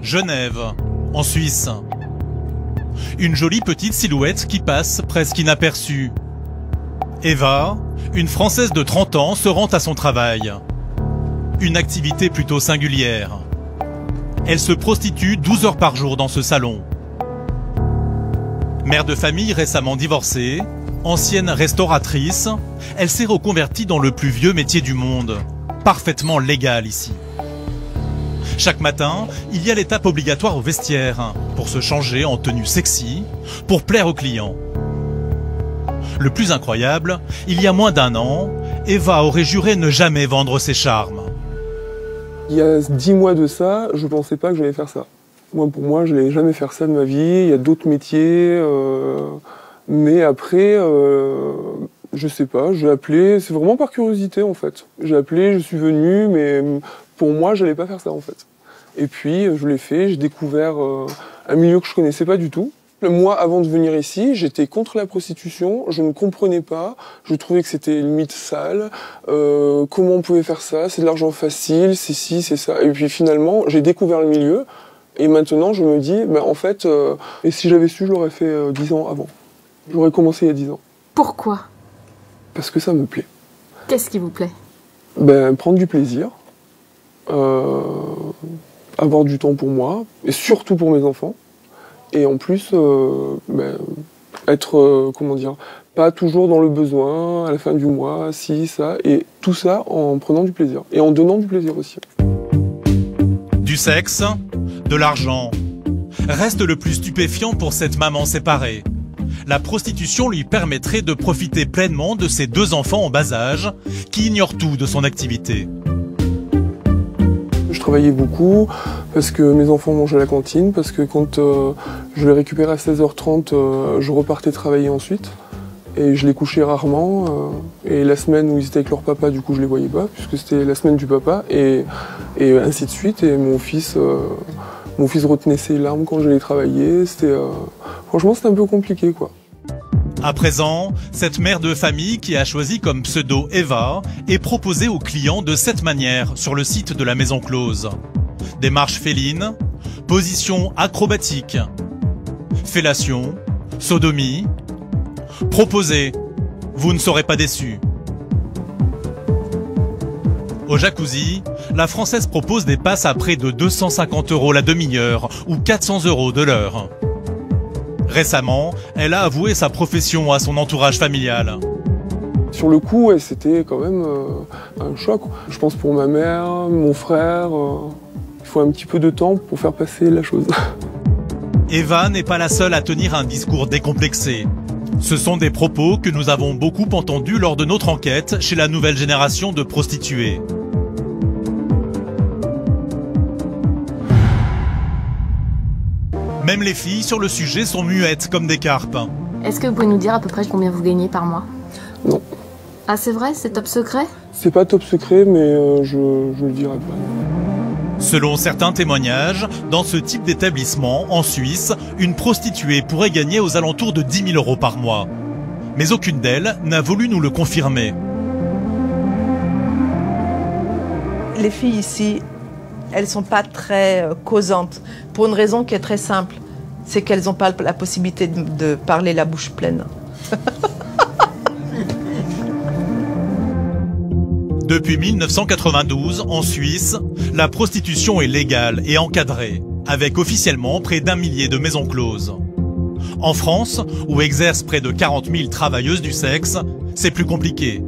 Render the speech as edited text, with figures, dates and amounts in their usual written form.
Genève, en Suisse. Une jolie petite silhouette qui passe presque inaperçue. Eva, une Française de 30 ans, se rend à son travail. Une activité plutôt singulière. Elle se prostitue 12 heures par jour dans ce salon. Mère de famille récemment divorcée, ancienne restauratrice, elle s'est reconvertie dans le plus vieux métier du monde, parfaitement légal ici. Chaque matin, il y a l'étape obligatoire au vestiaire, pour se changer en tenue sexy, pour plaire aux clients. Le plus incroyable, il y a moins d'1 an, Eva aurait juré ne jamais vendre ses charmes. Il y a 10 mois de ça, je pensais pas que j'allais faire ça. Pour moi, je n'allais jamais faire ça de ma vie. Il y a d'autres métiers. Mais après, je sais pas, j'ai appelé. C'est vraiment par curiosité, en fait. J'ai appelé, je suis venu, mais pour moi, je n'allais pas faire ça, en fait. Et puis, je l'ai fait. J'ai découvert un milieu que je connaissais pas du tout. Moi, avant de venir ici, j'étais contre la prostitution, je ne comprenais pas, je trouvais que c'était limite sale, comment on pouvait faire ça, c'est de l'argent facile, c'est ci, c'est ça. Et puis finalement, j'ai découvert le milieu, et maintenant je me dis, en fait, et si j'avais su, je l'aurais fait 10 ans avant. J'aurais commencé il y a 10 ans. Pourquoi? Parce que ça me plaît. Qu'est-ce qui vous plaît? Prendre du plaisir, avoir du temps pour moi, et surtout pour mes enfants. Et en plus, être, pas toujours dans le besoin, à la fin du mois, ci, ça, et tout ça en prenant du plaisir. Et en donnant du plaisir aussi. Du sexe, de l'argent. Reste le plus stupéfiant pour cette maman séparée. La prostitution lui permettrait de profiter pleinement de ses 2 enfants en bas âge, qui ignorent tout de son activité. Je travaillais beaucoup parce que mes enfants mangeaient à la cantine, parce que quand je les récupérais à 16h30, je repartais travailler ensuite. Et je les couchais rarement. Et la semaine où ils étaient avec leur papa, du coup, je les voyais pas, puisque c'était la semaine du papa, et ainsi de suite. Et mon fils retenait ses larmes quand je les travaillais. Franchement, c'était un peu compliqué, quoi. À présent, cette mère de famille qui a choisi comme pseudo Eva est proposée aux clients de cette manière sur le site de la Maison Close. Démarche féline, position acrobatique, fellation, sodomie. Proposez, vous ne serez pas déçus. Au jacuzzi, la Française propose des passes à près de 250 € la demi-heure ou 400 € de l'heure. Récemment, elle a avoué sa profession à son entourage familial. Sur le coup, c'était quand même un choc. Je pense pour ma mère, mon frère, il faut un petit peu de temps pour faire passer la chose. Eva n'est pas la seule à tenir un discours décomplexé. Ce sont des propos que nous avons beaucoup entendus lors de notre enquête chez la nouvelle génération de prostituées. Même les filles sur le sujet sont muettes comme des carpes. Est-ce que vous pouvez nous dire à peu près combien vous gagnez par mois? Non. Ah, c'est vrai? C'est top secret? C'est pas top secret, mais je le dirai pas. Selon certains témoignages, dans ce type d'établissement, en Suisse, une prostituée pourrait gagner aux alentours de 10 000 € par mois. Mais aucune d'elles n'a voulu nous le confirmer. Les filles ici, elles sont pas très causantes, pour une raison qui est très simple. C'est qu'elles n'ont pas la possibilité de parler la bouche pleine. Depuis 1992, en Suisse, la prostitution est légale et encadrée, avec officiellement près d'1 millier de maisons closes. En France, où exercent près de 40 000 travailleuses du sexe, c'est plus compliqué.